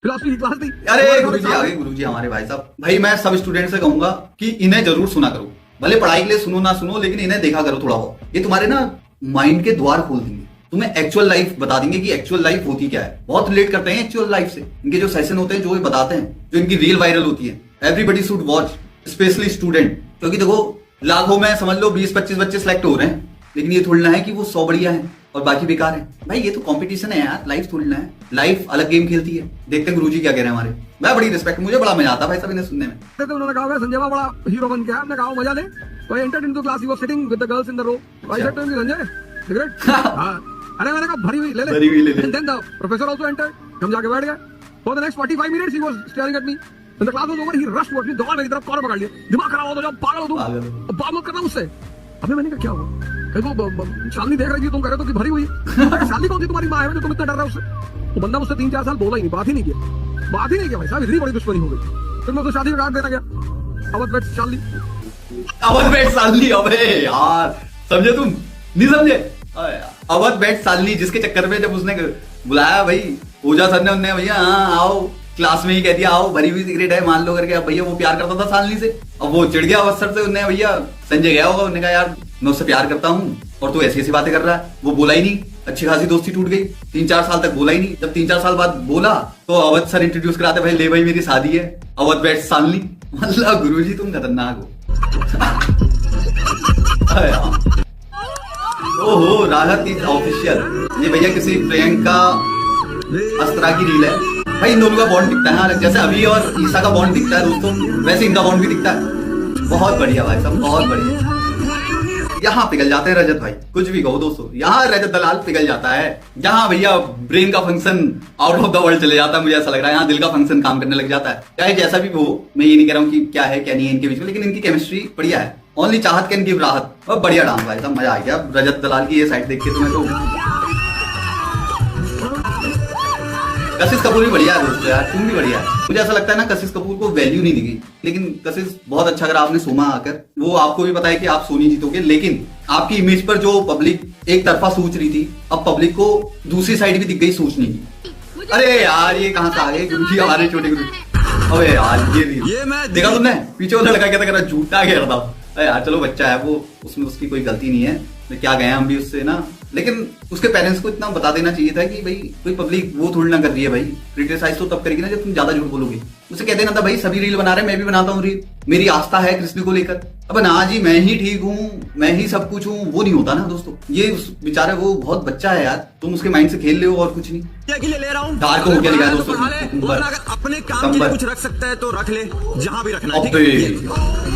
Philosophy की class थी। अरे गुरुजी आ गए, गुरुजी हमारे भाई साहब। भाई मैं सब स्टूडेंट से कहूंगा कि इन्हें जरूर सुना करो, भले पढ़ाई के लिए सुनो ना सुनो, लेकिन इन्हें देखा करो थोड़ा बहुत। ये तुम्हारे ना माइंड के द्वार खोल देंगे, तुम्हें एक्चुअल लाइफ बता देंगे कि एक्चुअल लाइफ होती क्या है। बहुत रिलेट करते हैं एक्चुअल लाइफ से इनके जो सेशन होते हैं, जो ये बताते हैं, जो इनकी रील वायरल होती है। Everybody should watch, specially student, क्योंकि देखो लाखों में समझ लो 20-25 बच्चे सिलेक्ट हो रहे हैं, लेकिन ये थोड़ी ना है कि वो 100 बढ़िया है और बाकी बेकार है। भाई ये तो कंपटीशन है यार, लाइफ थोड़ी ना है, लाइफ अलग गेम खेलती है। देखते हैं गुरुजी क्या कह रहे हैं हमारे। मैं बड़ी रिस्पेक्ट, मुझे बड़ा मजा आता है भाई सब इन्हें सुनने में। तो उन्होंने कहा संजय बड़ा हीरो बन गया, हमने कहा मजा ले। तो entered into class, he was sitting with the girls in the row. I said to him Sanjay cigarette, हां अरे मैंने कहा भरी हुई ले ले। And then the professor also entered, हम जाके बैठ गए। For the next 45 minutes he was staring at me. When the class was over, he rushed towards me, दौड़ मेरी तरफ, कॉलर पकड़ लिया। दिमाग खराब हो तो जाओ, पागल हो तुम, बात मत करना मुझसे। अबे मैंने कहा क्या हुआ? कहते शालिनी देख रही थी, तुम कह रहे हो कि भरी हुई। शालिनी कौन सी तुम्हारी माँ है जो तुम इतना डर रहे हो उससे? वो बंदा मुझसे 3-4 साल बोला ही नहीं, बात ही नहीं किया भाई साहब। इतनी बड़ी दुश्मनी हो गई, फिर मैं उसको शादी में काट देना गया। अवध बेट शालिनी, अबे यार समझे तुम? नहीं समझे? अवध बेट शालिनी, जिसके चक्कर में जब उसने बुलाया भाई ओझा सर ने, उनने भैया हाँ आओ, क्लास में ही कह दिया आओ, भरी हुई सिगरेट है मान लो करके। अब भैया वो प्यार करता था शालिनी से, अब वो चिढ़ गया अवध सर से। उनने भैया संजय गया होगा, उन्होंने कहा यार मैं उससे प्यार करता हूँ और तू ऐसी ऐसी बातें कर रहा है। वो बोला ही नहीं, अच्छी खासी दोस्ती टूट गई। 3-4 साल तक बोला ही नहीं। जब 3-4 साल बाद बोला तो अवध सर इंट्रोड्यूस कराते, भाई ले भाई मेरी शादी है, अवध बेट शालिनी। मतलब गुरुजी तुम खतरनाक हो। ओहो राहत इज ऑफिशियल। ये भैया किसी प्रियंका अस्त्रा की रील है। भाई इन दोनों का बॉन्ड दिखता है, हाँ, जैसे अभी और ईसा का बॉन्ड दिखता है दोस्तों, वैसे इनका बॉन्ड भी दिखता है। बहुत बढ़िया भाई साहब, बहुत बढ़िया। यहाँ पिघल जाते हैं रजत भाई, कुछ भी कहो दोस्तों, यहाँ रजत दलाल पिघल जाता है। यहाँ भैया ब्रेन का function out of the world चले जाता है, मुझे ऐसा लग रहा है। यहाँ दिल का फंक्शन काम करने लग जाता है। चाहे जैसा भी हो, मैं ये नहीं कह रहा हूँ कि क्या है क्या नहीं है इनके बीच में, लेकिन इनकी केमिस्ट्री बढ़िया है। ओनली चाहत कैन गिव राहत। और बढ़िया डांस भाई साहब, मजा आ गया रजत दलाल की ये साइड देख के तुम्हें तो। कशिश कपूर भी बढ़िया है दोस्तों यार, तुम भी बढ़िया है। मुझे ऐसा लगता है ना कशिश कपूर को वैल्यू नहीं दी गई, लेकिन कशिश बहुत अच्छा। अगर आपने सोमा आकर, वो आपको भी पता है कि आप सोनी जीतोगे, लेकिन आपकी इमेज पर जो पब्लिक एक तरफा सोच रही थी, अब पब्लिक को दूसरी साइड भी दिख गई सोचने की। अरे यार ये कहाँ से आ गए गुरुजी हमारे छोटे गुरु। अबे यार ये मैं देखा तुमने, पीछे वो लड़का कहता कर झूठा कह रहा था। अरे यार चलो बच्चा है वो, उसमें उसकी कोई गलती नहीं है, तो क्या गए हम भी उससे ना। लेकिन उसके पेरेंट्स को इतना बता देना चाहिए था कि भाई कोई पब्लिक वो थोड़ी ना कर रही है भाई, क्रिटिसाइज तो तब करेगी ना जब तुम ज्यादा झूठ बोलोगे। उसे कह देना था भाई सभी रील बना रहे हैं, मैं भी बनाता हूँ रील, मेरी आस्था है कृष्ण को लेकर। अब ना जी मैं ही ठीक हूँ, मैं ही सब कुछ हूँ, वो नहीं होता ना दोस्तों। ये बेचारा वो बहुत बच्चा है यार, तुम उसके माइंड से खेल ले हो और कुछ नहीं। ले रहा हूँ डार्क हो क्या लिखा है दोस्तों, अपने काम के लिए कुछ रख सकता है तो रख ले, जहां भी रखना है।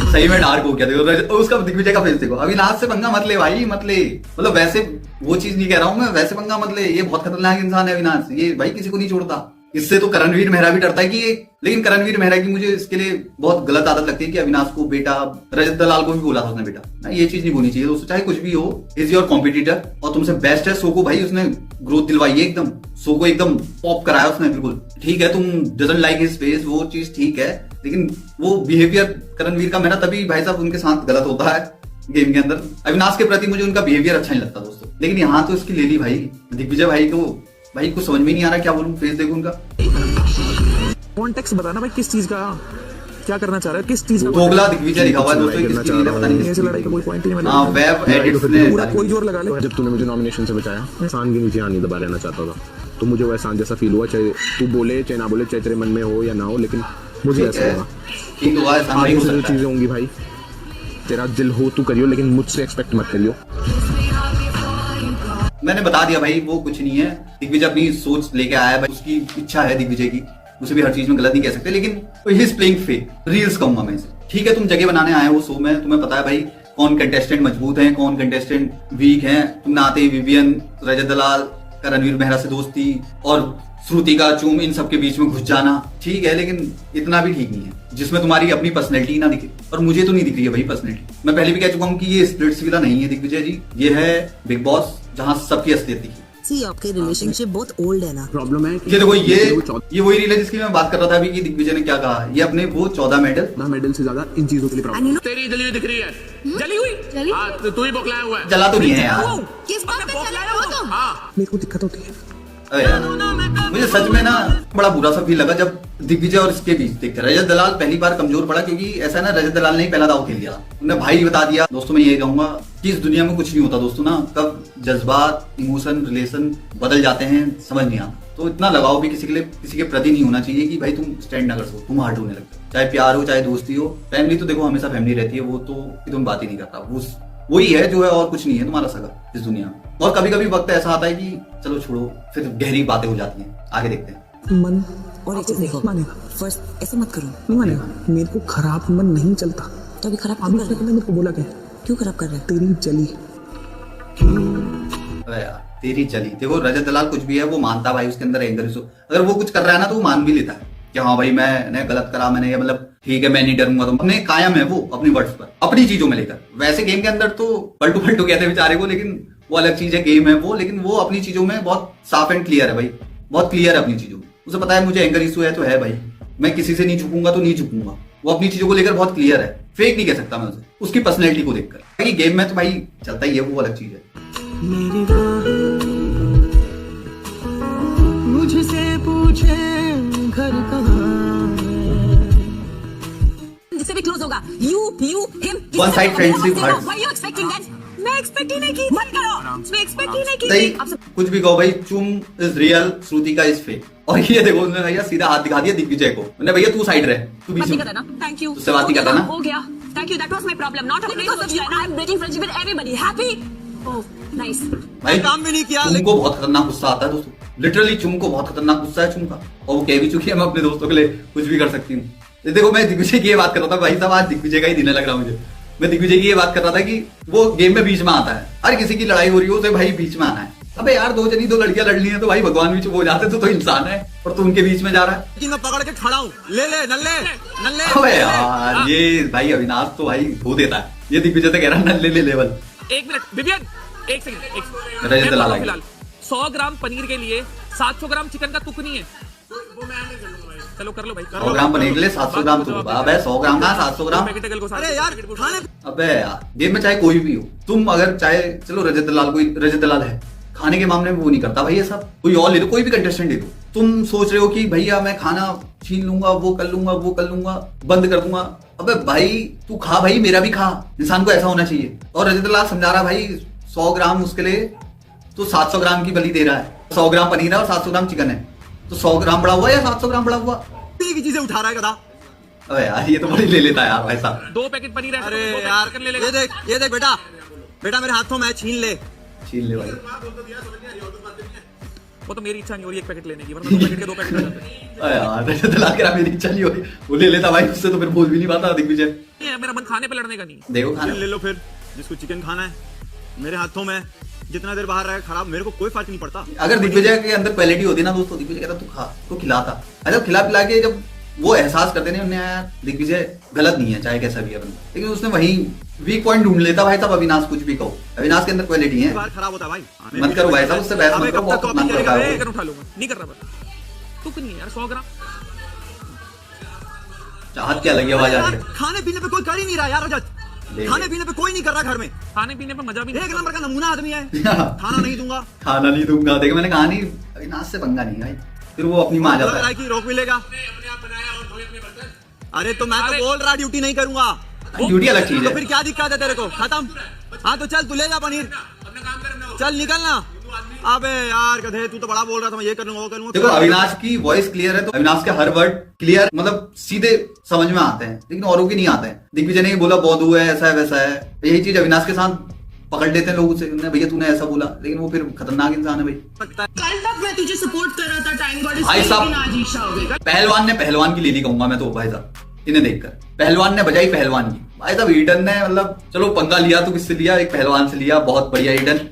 सही में डार्क हो गया। देखो उसका दिग्विजय का फेस देखो। अविनाश से पंगा मत ले भाई, मत ले। मतलब वैसे वो चीज नहीं कह रहा हूं मैं, वैसे पंगा मत ले। ये बहुत खतरनाक इंसान है अविनाश, ये भाई किसी को नहीं छोड़ता। इससे तो करणवीर मेहरा भी डरता है कि ये, लेकिन करणवीर मेहरा की मुझे इसके लिए बहुत गलत आदत लगती है कि अविनाश को बेटा, रजत दलाल को भी बोला था उसने बेटा ना, ये चीज नहीं बोलनी चाहिए दोस्तों। चाहे कुछ भी हो, इज योर कॉम्पिटिटर और तुमसे बेस्ट है। सो को भाई उसने ग्रोथ दिलवाई है एकदम, सो को एकदम पॉप कराया उसने बिल्कुल। ठीक है तुम डजंट लाइक हिज फेस, वो चीज ठीक है, लेकिन वो बिहेवियर करणवीर का मेरा तभी भाई साहब उनके साथ गलत होता है गेम के अंदर। अविनाश के प्रति मुझे उनका बिहेवियर अच्छा नहीं लगता दोस्तों, लेकिन यहाँ तो इसकी ले ली भाई दिग्विजय भाई को। भाई कुछ समझ में नहीं आ रहा क्या बोलूं, फेस देखो उनका। कॉन्टेक्स्ट बताना भाई, किस चीज का क्या करना चाह रहा है, किस चीज का। दोगला दिग्विजय लिखा हुआ है दोस्तों, किसकी रील है पता नहीं। ऐसे लड़ाई का कोई पॉइंट ही नहीं बना। हां वेब एडिट्स ने पूरा कोई जोर लगा ले। जब तूने मुझे नॉमिनेशन से बचाया, एहसान के नीचे आने दबा लेना चाहता था, तो मुझे वो एहसान जैसा फील हुआ। चाहे तू बोले चाहे ना बोले, चाहे तेरे मन में हो या ना हो, लेकिन मुझे ऐसा लगा। ठीक हुआ है, आगे से जो चीजें होंगी भाई, तेरा दिल हो तू करियो, लेकिन मुझसे एक्सपेक्ट मत करियो। मैंने बता दिया भाई वो कुछ नहीं है। दिग्विजय अपनी सोच लेके आया है भाई, उसकी इच्छा है दिग्विजय की, उसे भी हर चीज में गलत नहीं कह सकते, लेकिन he is playing fake. Reels कहूंगा मैं इसे। ठीक है तुम जगह बनाने आए हो शो में, तुम्हें पता है भाई कौन कंटेस्टेंट मजबूत है, कौन कंटेस्टेंट वीक है। तुमने आते ही विवियन, रजत दलाल, करणवीर मेहरा से दोस्ती और श्रुति का चूम, इन सबके बीच में घुस जाना ठीक है, लेकिन इतना भी ठीक नहीं है जिसमें तुम्हारी अपनी पर्सनैलिटी ना दिखे। और मुझे तो नहीं दिख रही है भाई पर्सनैलिटी। मैं पहले भी कह चुका हूँ कि ये स्प्लिट्स विला नहीं है दिग्विजय जी, ये है बिग बॉस जहाँ सबकी असलियत दिखी। सी आपके रिलेशनशिप बहुत ओल्ड है ना। प्रॉब्लम है ये देखो ये वही रील है जिसकी मैं बात कर रहा था अभी कि दिग्विजय ने क्या कहा। ये अपने वो 14 मेडल से ज्यादा इन चीजों के लिए प्रॉब्लम। तेरी जली हुई दिख रही है, जली हुई। हाँ तू ही बौखलाया हुआ है। जला तो नहीं है यार। किस बात पे चला रहा हो तुम? हाँ मेरे को दिक्कत होती है, अरे यार मुझे सच में ना बड़ा बुरा सा फील लगा जब दिग्विजय और इसके बीच देखते रजत दलाल पहली बार कमजोर पड़ा, क्योंकि ऐसा ना रजत दलाल ने ही पहला दाव खेल दिया, उन्होंने भाई बता दिया। दोस्तों मैं ये कहूंगा कि इस दुनिया में कुछ नहीं होता दोस्तों, ना कब जज्बात, इमोशन, रिलेशन बदल जाते हैं समझ नहीं आता। तो इतना लगाव भी किसी के लिए, किसी के प्रति नहीं होना चाहिए कि भाई तुम स्टैंड ना कर सको, तुम हार्ड होने लगते हो। चाहे प्यार हो चाहे दोस्ती हो, फैमिली तो देखो हमेशा फैमिली रहती है, वो तो तुम बात ही नहीं करता, वही है जो है और कुछ नहीं है तुम्हारा सगा इस दुनिया में। और कभी कभी वक्त ऐसा आता है कि चलो छोड़ो, फिर गहरी बातें हो जाती हैं, आगे देखते हैं। मन और एक चीज देखो, माने फर्स्ट ऐसे मत करो। नहीं मानेगा, मेरे को खराब मन नहीं चलता। तो अभी खराब अभी क्यों कर उसने रहे मेरे को बोला क्या? हो? क्यों खराब कर रहे हो? तेरी चली। अरे यार तेरी चली, देखो रजत दलाल कुछ भी है वो मानता भाई, उसके अंदर एंगर इशू, अगर वो कुछ कर रहा है ना तो वो मान भी लेता है कि हाँ भाई मैंने गलत करा, मैंने ये मतलब ठीक है मैं नहीं डरूंगा, तो अपने कायम है वो अपनी वर्ड्स पर, अपनी चीजों में लेकर। वैसे गेम के अंदर तो पलटू पलटू कहते हैं बेचारे को, लेकिन वो अलग चीज है, गेम है वो, लेकिन वो अपनी चीजों में बहुत साफ एंड क्लियर है भाई, बहुत क्लियर है अपनी चीजों में। उसे पता है मुझे एंगर इशू है तो है भाई, मैं किसी से नहीं झुकूंगा तो नहीं झुकूंगा, वो अपनी चीजों को लेकर बहुत क्लियर है, फेक नहीं कह सकता मैं उसे, उसकी पर्सनैलिटी को देखकर। गेम में तो भाई चलता ही है, वो अलग चीज है। मुझसे पूछे घर कहाँ, जिससे भी क्लोज होगा, you him, One side friendship hurts. Why you expecting that? मैं एक्सपेक्ट ही नहीं की, मत करो, मैं एक्सपेक्ट ही नहीं की। नहीं आप सब कुछ भी कहो भाई, चुम इज रियल, श्रुति का इज फेक। और ये देखो उन्होंने भैया सीधा हाथ दिखा दिया दिग्विजय को, मैंने भैया तू साइड रहे, तू बीच में, थैंक यू, उससे बात ही करता ना। हो गया, thank you, that was my problem, not I am breaking friendship with everybody, happy, oh nice. भाई काम भी नहीं किया, चुम को बहुत खतरनाक गुस्सा आता है दोस्तों, लिटरली चुम को बहुत खतरनाक गुस्सा है चुम का, और वो कह भी चुकी है मैं अपने दोस्तों के लिए कुछ भी कर सकती हूँ। देखो मैं दिग्विजय की ये बात कर रहा था भाई साहब, आज दिग्विजय का ही दिन लग रहा मुझे, मैं दिग्विजय की ये बात कर रहा था कि वो गेम में बीच में आता है, हर किसी की लड़ाई हो रही हो उसे भाई बीच में आना है। अबे यार दो लड़कियां लड़ ली हैं तो भाई भगवान भी चुप हो जाते, तो इंसान है और तू उनके बीच में जा रहा है। लेकिन मैं पकड़ के खड़ा हूँ, ले नल्ले। अबे यार ये भाई अविनाश तो भाई धो देता है, ये दिग्विजय से कह रहा है नल्ले ले लेवल। एक मिनट विवियन, एक सेकंड, रजत दलाल आ गया। फिलहाल 100 ग्राम पनीर के लिए 700 ग्राम चिकन का तुक नहीं है। चलो कर लो भाई, 100 ग्राम पनीर के लिए 700 ग्राम तो अबे 100 ग्राम कहाँ 700 ग्राम। अरे यार खाने अबे यार गेम में चाहे कोई भी हो, तुम अगर चाहे चलो रजत दलाल है, खाने के मामले में वो नहीं करता भाई, ये सब कोई और ले लो, कोई भी कंटेस्टेंट ले लो, तुम सोच रहे हो कि भैया मैं खाना छीन लूंगा, वो कर लूंगा, बंद कर दूंगा। अबे भाई तू खा भाई, मेरा भी खा, इंसान को ऐसा होना चाहिए। और रजत दलाल समझा रहा भाई 100 ग्राम उसके लिए तो 700 ग्राम की बलि दे रहा है, 100 ग्राम पनीर है और 700 ग्राम चिकन है, तो 100 ग्राम बड़ा हुआ या 700 ग्राम बड़ा हुआ? की चीजें उठा रहा है गधा। अबे यार ये तो बड़ी ले लेता है यार भाई साहब। 2 पैकेट पनीर है, अरे तो 2 यार पैकेट ले लेगा। ये देख बेटा मेरे हाथों में छीन ले भाई वो तो मेरी इच्छा नहीं हो रही 1 पैकेट लेने की, वरना 2 पैकेट के 2 पैकेट हो जाते हैं। अरे यार रजत दलाल कह रहा मेरी इच्छा नहीं हो रही, वो ले लेता भाई, उससे तो फिर बोल भी नहीं पाता दिग्विजय। नहीं है, मेरा मन खाने पे लड़ने का नहीं है। देखो खाना ले लो फिर, जिसको चिकन खाना है मेरे हाथों में, जितना देर बाहर रहे खराब, मेरे को कोई फर्क नहीं पड़ता। अगर दिग्विजय के अंदर क्वालिटी होती ना दोस्तों, दिग्विजय कहता तू खा, तो खिलाता। अच्छा खिला पिला के जब वो एहसास करते नहीं उन्हें यार दिग्विजय गलत नहीं है चाहे कैसा भी है बंदा, लेकिन उसने वही वीक पॉइंट ढूंढ लेता भाई साहब। अविनाश कुछ भी कहो, अविनाश के अंदर क्वालिटी है, बाहर खराब होता है भाई, मत करो भाई साहब, उससे बहस मत करो, बहुत अपमान करता है वो। चिकन उठा लूंगा, नहीं कर रहा बस, तुक नहीं है यार 100 ग्राम। चाहत क्या लगी आवाज आ रही है। खाने पीने पे कोई कर ही नहीं रहा यार रजत, खाने पीने पे कोई नहीं कर रहा घर में, खाने पीने पे मजा भी नहीं। एक नंबर का नमूना आदमी है, खाना नहीं दूंगा। देखो मैंने कहा नहीं अविनाश से पंगा नहीं भाई, फिर वो अपनी मां जाता है। कि रोक मिलेगा। अरे तो मैं तो बोल रहा ड्यूटी नहीं करूंगा, ड्यूटी अलग चीज तो है। फिर क्या दिक्कत है तेरे को? खत्म। हाँ तो चल तू ले जा पनीर, चल निकलना। अबे यार गधे तू तो बड़ा बोल रहा था मैं ये कर लूंगा वो कर लूंगा। देखो अविनाश की वॉइस क्लियर है तो अविनाश के हर वर्ड क्लियर, मतलब सीधे समझ में आते हैं, लेकिन औरों के नहीं आते हैं। दिग्विजय ने बोला बौद्धू है, ऐसा है वैसा है, यही चीज अविनाश के साथ पकड़ लेते हैं लोग उसे, भैया तूने ऐसा बोला, लेकिन वो फिर खतरनाक इंसान है भाई। कल तक मैं तुझे सपोर्ट कर रहा था टाइम गॉड भाई साहब आज ईशा हो गई। पहलवान ने पहलवान की ले ली कहूंगा मैं तो भाई साहब, इन्हें देखकर पहलवान ने बजाई पहलवान की। भाई साहब ईडन ने मतलब चलो पंगा लिया तो किससे लिया, एक पहलवान से लिया, बहुत बढ़िया ईडन।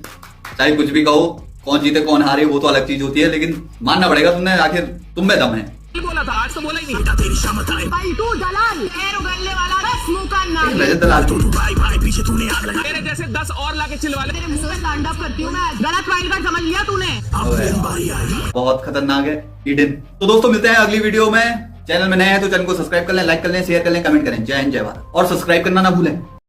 चाहे कुछ भी कहो, कौन जीते कौन हारे वो तो अलग चीज होती है, लेकिन मानना पड़ेगा तुमने, आखिर तुम में दम है। बोला था आज तो बोला ही नहीं। तेरी शामत आए भाई तू दलाल पैर उगलने वाला बस मुंह का नाम रजत दलाल भाई पीछे तूने आग लगा, तेरे जैसे 10 और लाके चिलवा ले। तेरे मुंह पे स्टैंड अप करती हूं मैं, गलत वाइल्ड कार्ड समझ लिया तूने। बहुत खतरनाक है ईडन। तो दोस्तों मिलते हैं अगली वीडियो में। चैनल में नए हैं तो चैनल को सब्सक्राइब कर लें, लाइक कर लें, शेयर कर लें, कमेंट करें। जय हिंद जय भारत, और सब्सक्राइब करना ना भूलें।